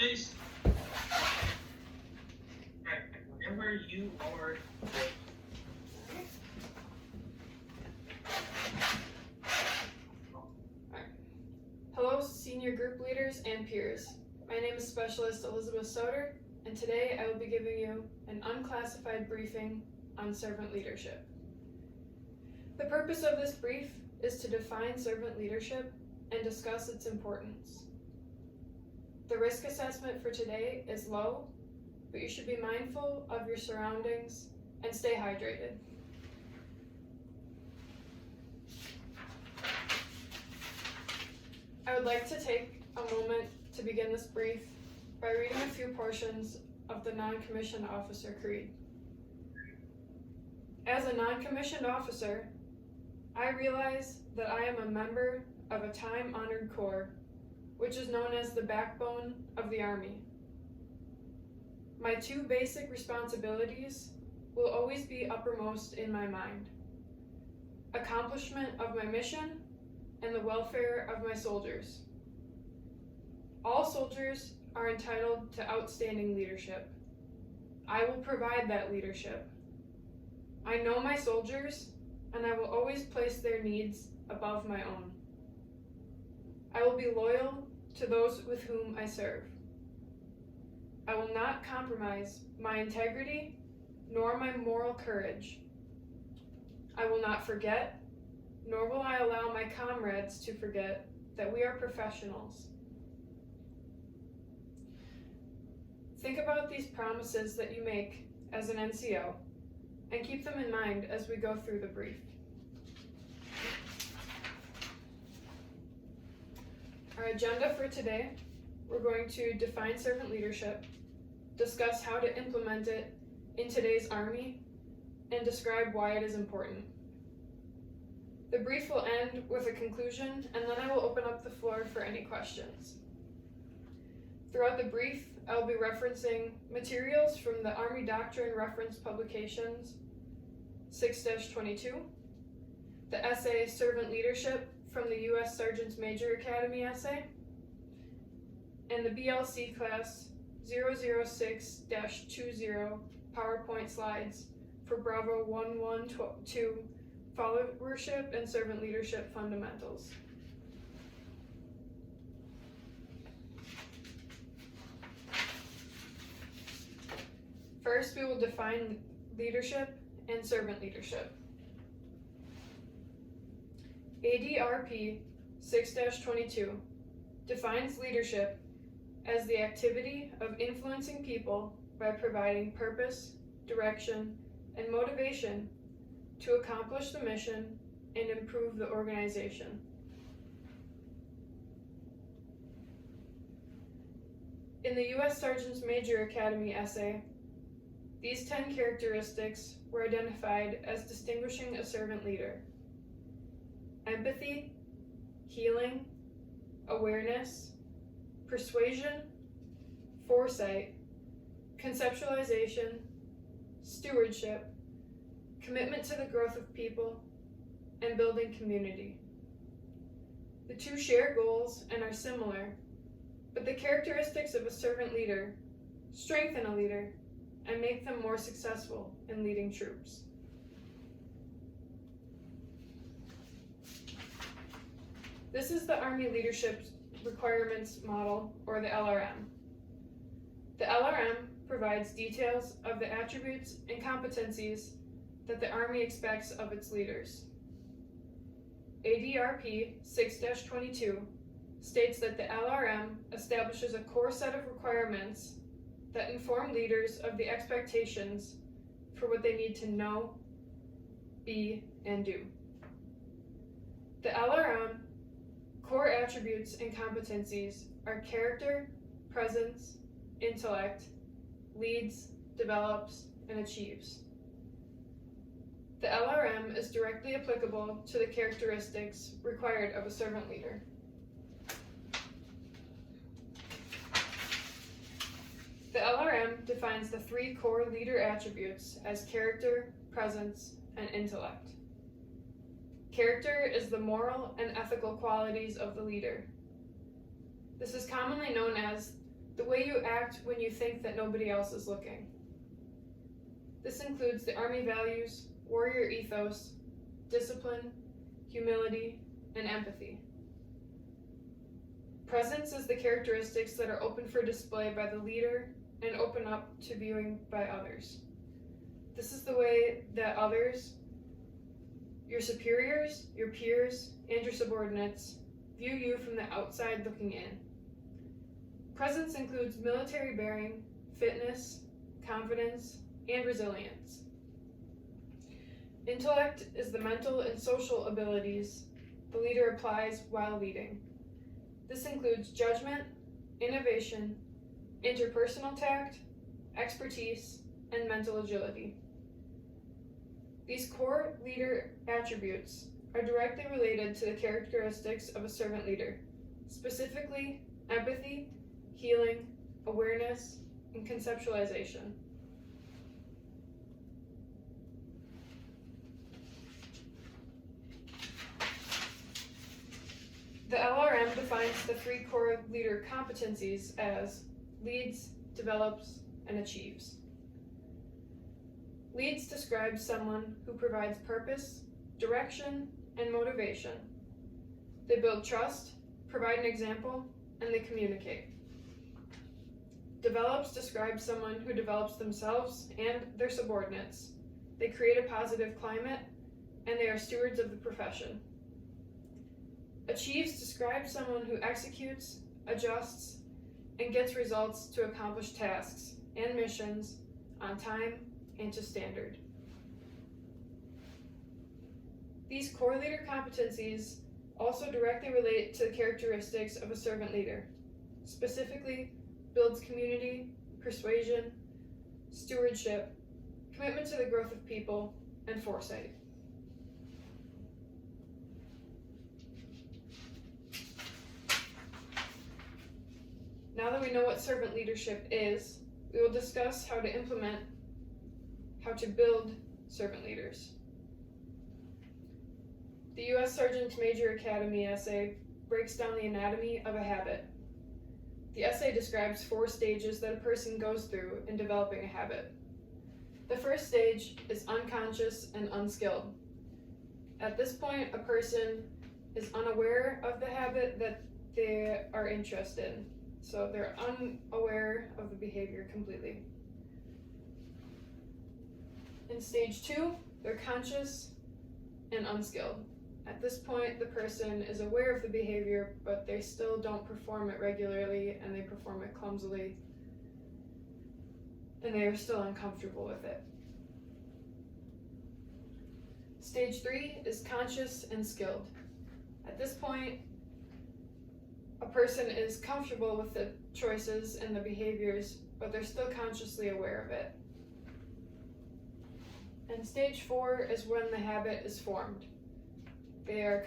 Please. Alright, whenever you are ready. Hello, senior group leaders and peers. My name is Specialist Elizabeth Soder, and today I will be giving you an unclassified briefing on servant leadership. The purpose of this brief is to define servant leadership and discuss its importance. The risk assessment for today is low, but you should be mindful of your surroundings and stay hydrated. I would like to take a moment to begin this brief by reading a few portions of the Non-Commissioned Officer Creed. As a non-commissioned officer, I realize that I am a member of a time-honored corps, which is known as the backbone of the Army. My two basic responsibilities will always be uppermost in my mind: accomplishment of my mission and the welfare of my soldiers. All soldiers are entitled to outstanding leadership. I will provide that leadership. I know my soldiers, and I will always place their needs above my own. I will be loyal to those with whom I serve. I will not compromise my integrity nor my moral courage. I will not forget, nor will I allow my comrades to forget that we are professionals. Think about these promises that you make as an NCO and keep them in mind as we go through the brief. Our agenda for today, we're going to define servant leadership, discuss how to implement it in today's Army, and describe why it is important. The brief will end with a conclusion, and then I will open up the floor for any questions. Throughout the brief, I will be referencing materials from the Army Doctrine Reference Publications 6-22, the essay Servant Leadership from the U.S. Sergeants Major Academy essay, and the BLC class 006-20 PowerPoint slides for Bravo 112 Followership and Servant Leadership Fundamentals. First, we will define leadership and servant leadership. ADRP 6-22 defines leadership as the activity of influencing people by providing purpose, direction, and motivation to accomplish the mission and improve the organization. In the U.S. Sergeants Major Academy essay, these 10 characteristics were identified as distinguishing a servant leader: empathy, healing, awareness, persuasion, foresight, conceptualization, stewardship, commitment to the growth of people, and building community. The two share goals and are similar, but the characteristics of a servant leader strengthen a leader and make them more successful in leading troops. This is the Army Leadership Requirements Model, or the LRM. The LRM provides details of the attributes and competencies that the Army expects of its leaders. ADRP 6-22 states that the LRM establishes a core set of requirements that inform leaders of the expectations for what they need to know, be, and do. The LRM core attributes and competencies are character, presence, intellect, leads, develops, and achieves. The LRM is directly applicable to the characteristics required of a servant leader. The LRM defines the three core leader attributes as character, presence, and intellect. Character is the moral and ethical qualities of the leader. This is commonly known as the way you act when you think that nobody else is looking. This includes the Army values, warrior ethos, discipline, humility, and empathy. Presence is the characteristics that are open for display by the leader and open up to viewing by others. This is the way that others, your superiors, your peers, and your subordinates, view you from the outside looking in. Presence includes military bearing, fitness, confidence, and resilience. Intellect is the mental and social abilities the leader applies while leading. This includes judgment, innovation, interpersonal tact, expertise, and mental agility. These core leader attributes are directly related to the characteristics of a servant leader, specifically empathy, healing, awareness, and conceptualization. The LRM defines the three core leader competencies as leads, develops, and achieves. Leads describes someone who provides purpose, direction, and motivation. They build trust, provide an example, and they communicate. Develops describes someone who develops themselves and their subordinates. They create a positive climate, and they are stewards of the profession. Achieves describes someone who executes, adjusts, and gets results to accomplish tasks and missions on time and to standard. These core leader competencies also directly relate to the characteristics of a servant leader, specifically builds community, persuasion, stewardship, commitment to the growth of people, and foresight. Now that we know what servant leadership is, we will discuss how to build servant leaders. The U.S. Sergeant Major Academy essay breaks down the anatomy of a habit. The essay describes 4 stages that a person goes through in developing a habit. The first stage is unconscious and unskilled. At this point, a person is unaware of the habit that they are interested in. So they're unaware of the behavior completely. In stage 2, they're conscious and unskilled. At this point, the person is aware of the behavior, but they still don't perform it regularly, and they perform it clumsily, and they are still uncomfortable with it. Stage 3 is conscious and skilled. At this point, a person is comfortable with the choices and the behaviors, but they're still consciously aware of it. And stage 4 is when the habit is formed. They are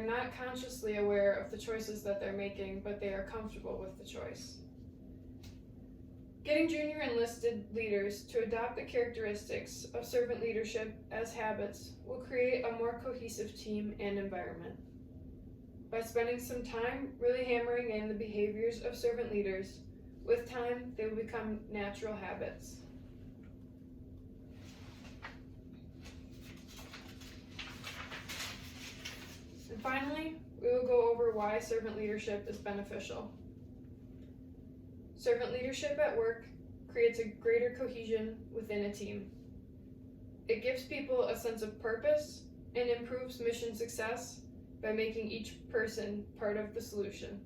not consciously aware of the choices that they're making, but they are comfortable with the choice. Getting junior enlisted leaders to adopt the characteristics of servant leadership as habits will create a more cohesive team and environment. By spending some time really hammering in the behaviors of servant leaders, with time they will become natural habits. And finally, we will go over why servant leadership is beneficial. Servant leadership at work creates a greater cohesion within a team. It gives people a sense of purpose and improves mission success by making each person part of the solution.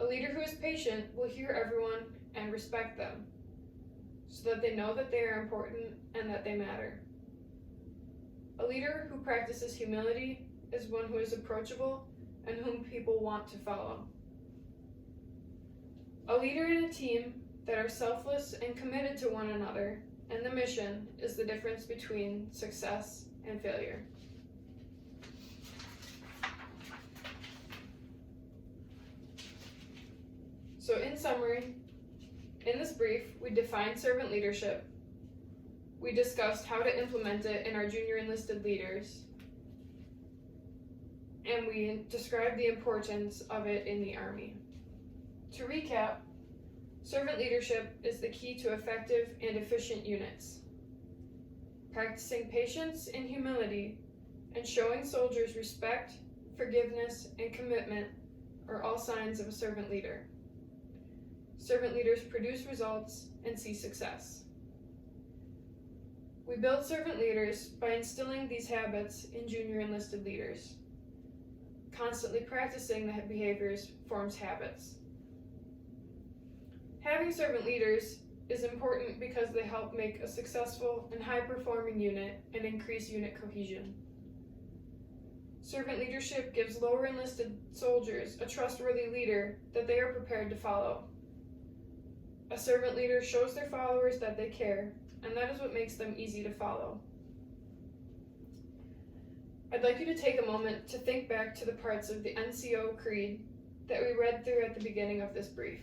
A leader who is patient will hear everyone and respect them, so that they know that they are important and that they matter. A leader who practices humility is one who is approachable and whom people want to follow. A leader in a team that are selfless and committed to one another and the mission is the difference between success and failure. So in summary, in this brief, we defined servant leadership. We discussed how to implement it in our junior enlisted leaders. And we described the importance of it in the Army. To recap, servant leadership is the key to effective and efficient units. Practicing patience and humility and showing soldiers respect, forgiveness, and commitment are all signs of a servant leader. Servant leaders produce results and see success. We build servant leaders by instilling these habits in junior enlisted leaders. Constantly practicing the behaviors forms habits. Having servant leaders is important because they help make a successful and high-performing unit and increase unit cohesion. Servant leadership gives lower enlisted soldiers a trustworthy leader that they are prepared to follow. A servant leader shows their followers that they care, and that is what makes them easy to follow. I'd like you to take a moment to think back to the parts of the NCO Creed that we read through at the beginning of this brief.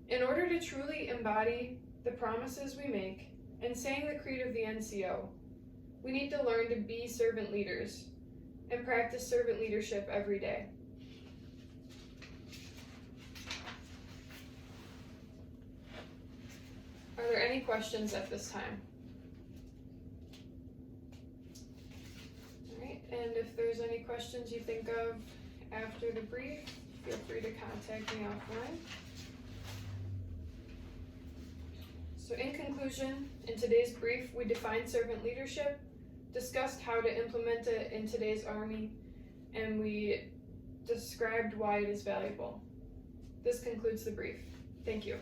In order to truly embody the promises we make in saying the Creed of the NCO, we need to learn to be servant leaders and practice servant leadership every day. Are there any questions at this time? All right, and if there's any questions you think of after the brief, feel free to contact me offline. So in conclusion, in today's brief, we defined servant leadership, discussed how to implement it in today's Army, and we described why it is valuable. This concludes the brief. Thank you.